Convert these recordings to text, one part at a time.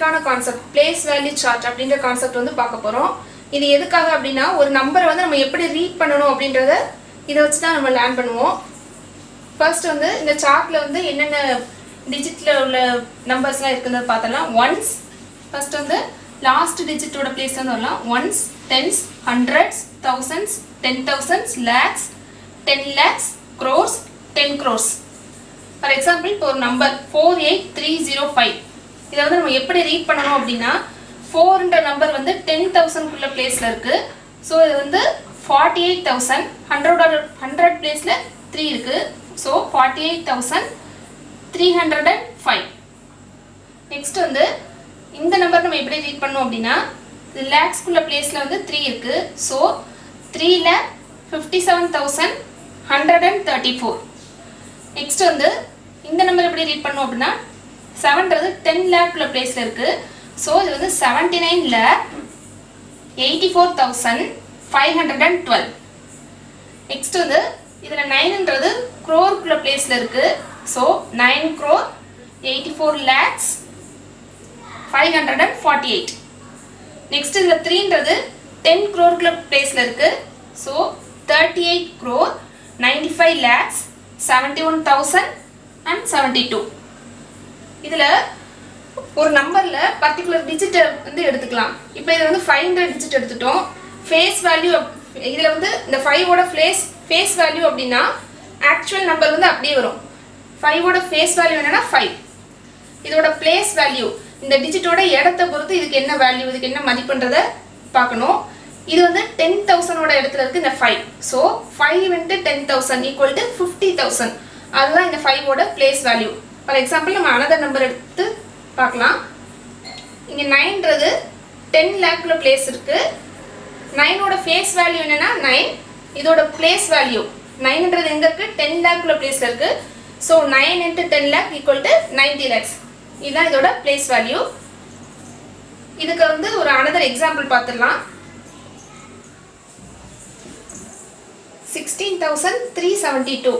பேசிக்கான concept place value chart அப்படின்ற concept வந்து பார்க்க போகிறோம். இது எதுக்காக அப்படின்னா ஒரு நம்பரை வந்து நம்ம எப்படி ரீட் பண்ணணும் அப்படின்றத இதை வச்சு தான் நம்ம லேர்ன் பண்ணுவோம். ஃபர்ஸ்ட் வந்து இந்த சார்ட்டில் வந்து என்னென்ன டிஜிட்டில் உள்ள நம்பர்ஸ்லாம் இருக்குதுன்னு பார்த்தலாம். ஒன்ஸ் ஃபர்ஸ்ட் வந்து லாஸ்ட் டிஜிட்டோட பிளேஸ் வந்து வரலாம். Ones, tens, hundreds, thousands, 10,000s, lakhs, 10 lakhs, crores, 10 crores. For example இப்போ ஒரு நம்பர் 48305 இதை வந்து நம்ம எப்படி ரீட் பண்ணணும் அப்படின்னா 4ன்ற நம்பர் வந்து 10,000குள்ள பிளேஸில் இருக்குது. ஸோ இது வந்து 48,000 100 பிளேஸில் 3 இருக்குது. ஸோ 48,305. நெக்ஸ்ட் வந்து இந்த நம்பர் நம்ம எப்படி ரீட் பண்ணோம் அப்படின்னா இது லேக்ஸ்குள்ள பிளேஸில் வந்து 3 இருக்குது. ஸோ 3,57,134. நெக்ஸ்ட் வந்து இந்த நம்பர் எப்படி ரீட் பண்ணோம் அப்படின்னா 7ன்றது 10 லேக்குள்ள பிளேஸில் இருக்குது. ஸோ இது வந்து 79,84,512. நெக்ஸ்ட் வந்து இதில் 9ன்றது க்ரோருக்குள்ள பிளேஸில் இருக்குது. ஸோ 9,84,84,548. நெக்ஸ்ட் இதில் 3ன்றது 10 crore பிளேஸில் இருக்குது. ஸோ 38,95,71,072. இதில் ஒரு நம்பரில் பர்டிகுலர் டிஜிட்டை வந்து எடுத்துக்கலாம். இப்போ இதில் வந்து 500 டிஜிட் எடுத்துட்டோம். ஃபேஸ் வேல்யூ இதில் வந்து இந்த 5ஓட ஃபேஸ் வேல்யூ அப்படின்னா ஆக்சுவல் நம்பர் வந்து அப்படியே வரும். 5ஓட ஃபேஸ் வேல்யூ என்னன்னா 5. இதோட பிளேஸ் வேல்யூ இந்த டிஜிட்டோட இடத்தை பொறுத்து இதுக்கு என்ன வேல்யூ, இதுக்கு என்ன மதிப்புன்றதை பார்க்கணும். இது வந்து 10,000ஓட இடத்துல இருக்குது இந்த 5. So 5 into 10,000 equal to 50,000. அதுதான் இந்த 5ஓட பிளேஸ் வேல்யூ. ஃபார் எக்ஸாம்பிள் நம்ம அனதர் நம்பர் எடுத்து பார்க்கலாம். இங்கே 9ன்றது 10 லேக்குள்ள பிளேஸ் இருக்குது. 9ஓட ஃபேஸ் வேல்யூ என்னென்னா 9. இதோட பிளேஸ் வேல்யூ 9ன்றது எங்கே இருக்குது 10 லேக்குள்ள பிளேஸில் இருக்குது. So 9 into 10 lakh equal to 90 lakhs. இதுதான் இதோட பிளேஸ் வேல்யூ. இதுக்கு வந்து ஒரு அனதர் எக்ஸாம்பிள் பார்த்துடலாம். 16,372.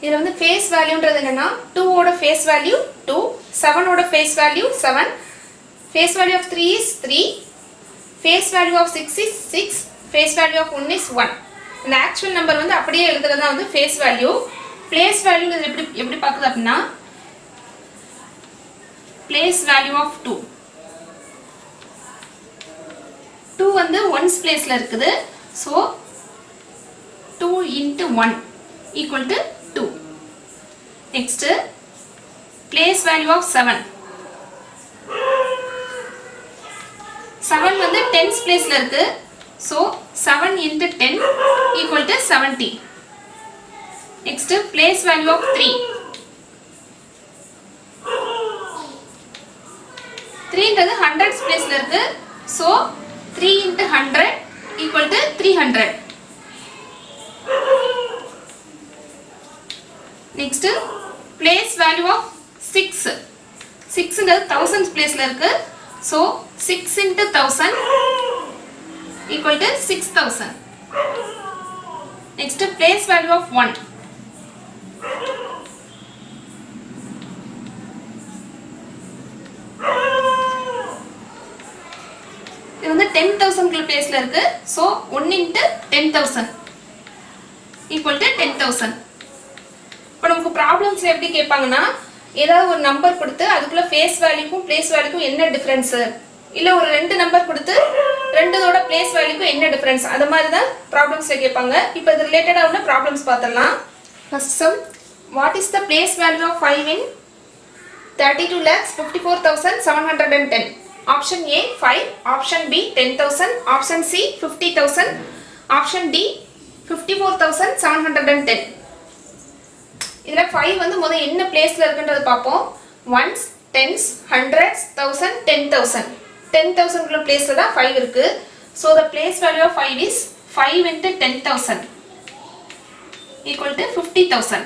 இதில் வந்து ஃபேஸ் வேல்யூன்றது என்னென்னா 2ஓட ஃபேஸ் வேல்யூ 2, 7ஓட face value 7, face value of 3 is 3, face value of 6 is 6, face value of 1 is 1. இந்த ஆக்சுவல் நம்பர் வந்து அப்படியே எழுதுறது தான் வந்து ஃபேஸ் வேல்யூ. பிளேஸ் வேல்யூ எப்படி பார்க்குது அப்படின்னா பிளேஸ் வேல்யூ ஆஃப் 2. 2 வந்து ஒன்ஸ் பிளேஸில் இருக்குது. So 2 into 1 equal to 2. Next, place value of 7. 7 வந்து 10s placeல இருக்கு. So 7 into 10 equal to 70. Next, place value of 3. 3 ன்றது 100s placeல இருக்கு. So 3 into 100 equal to 300. Next, place value of 6. 6 ன்றது 1000s placeல இருக்கு. So 6 into 1000 equal to 6000. Next, place value of 1. இது வந்து 10,000 பிளேஸ்ல இருக்கு. So 1 into 10,000 equal to 10,000. இப்போ நமக்கு ப்ராப்ளம்ஸில் எப்படி கேட்பாங்கன்னா ஏதாவது ஒரு நம்பர் கொடுத்து அதுக்குள்ள ஃபேஸ் வேல்யூக்கும் பிளேஸ் வேல்யூக்கும் என்ன டிஃப்ரென்ஸு, இல்லை ஒரு 2 நம்பர் கொடுத்து 2தோட பிளேஸ் வேல்யூக்கும் என்ன டிஃப்ரென்ஸ், அது மாதிரி தான் ப்ராப்ளம்ஸில் கேட்பாங்க. இப்போ இது ரிலேட்டடாக உள்ள ப்ராப்ளம்ஸ் பார்த்துடலாம். First sum, what is the place value of 5 in 32,54,710? Option A 5, option B 10,000, option C 50,000, option D 54,710. இதில் 5 வந்து முதல் என்ன பிளேஸில் இருக்குன்றது பார்ப்போம். Once, tens, hundreds, 1000, 10,000. 10,000 பிளேஸில் தான் 5 இருக்குது. So the place value of 5 is 5 into 10,000 equal to 50,000.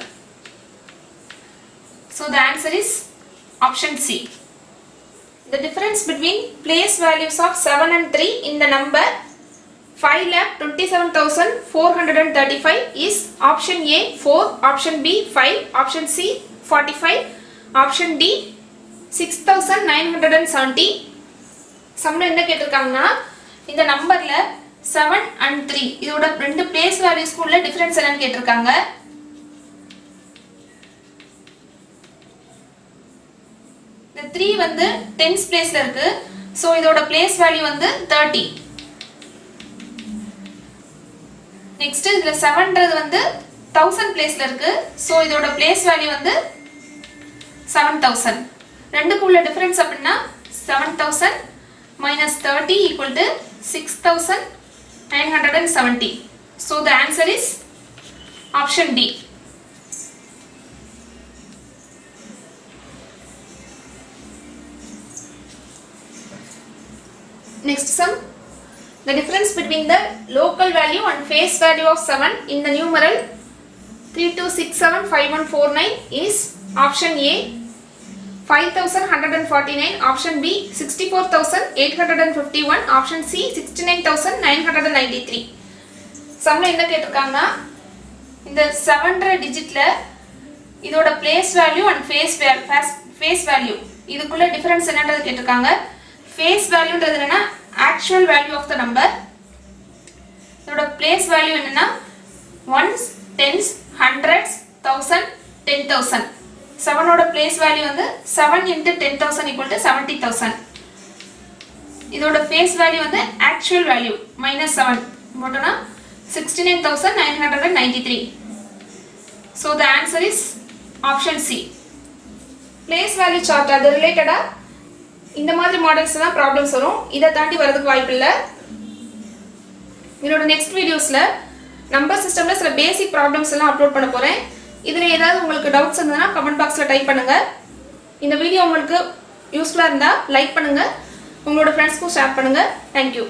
So the answer is option C. The difference between place values of 7 and 3 in the number 5,27,435 is option A 4, option B 5, option C 45, option D 6970. சம்ல என்ன கேட்டிருக்காங்கன்னா இந்த நம்பர்ல 7 and 3 இதோட ரெண்டு place வேல்யூஸ்க்குள்ள difference என்னன்னு கேட்டிருக்காங்க. இந்த 3 வந்து 10s பிளேஸ்ல இருக்கு. சோ இதோட பிளேஸ் வேல்யூ வந்து 30. நெக்ஸ்ட் இதுல 7ன்றது வந்து 1000 பிளேஸ்ல இருக்கு. சோ இதோட பிளேஸ் வேல்யூ வந்து 7000. ரெண்டுக்கு உள்ள டிஃபரன்ஸ் அப்படினா 7000 minus 30 equal to 6970. So the answer is option D. Next sum. The difference between the local value and face value of 7 in the numeral 32675149 is option A 5149, option B 64851, option C 69993. சம்ல என்ன கேட்டிருக்காங்கன்னா இந்த 7ன்ற டிஜிட்ல இதோட place value and face value இதுக்குள்ள difference என்னன்றது கேட்டிருக்காங்க. Face வேல்யூன்றது என்னன்னா actual value of the number. இதோட பிளேஸ் வேல்யூ என்னன்னா 1s, 10s, 100s, 1000, 10000. 7ஓட place value வந்து 7 into 10000 equal to 70000. இதோட ஃபேஸ் வேல்யூ வந்து ஆக்சுவல் வேல்யூ -7 போட்டோம்னா 69993. So the answer is option C. Place value chart அது ரிலேட்டடா இந்த மாதிரி மாடல்ஸ் தான் ப்ராப்ளம்ஸ் வரும். இதை தாண்டி வரதுக்கு வாய்ப்பு இல்லை. என்னோட நெக்ஸ்ட் வீடியோஸ்ல நம்பர் சிஸ்டம்ல சில பேசிக் ப்ராப்ளம்ஸ் எல்லாம் அப்லோட் பண்ண போறேன். இதில் ஏதாவது உங்களுக்கு டவுட்ஸ் இருந்ததுன்னா கமெண்ட் பாக்ஸில் டைப் பண்ணுங்கள். இந்த வீடியோ உங்களுக்கு யூஸ்ஃபுல்லாக இருந்தால் லைக் பண்ணுங்கள், உங்களோட ஃப்ரெண்ட்ஸ்க்கும் ஷேர் பண்ணுங்கள். தேங்க்யூ.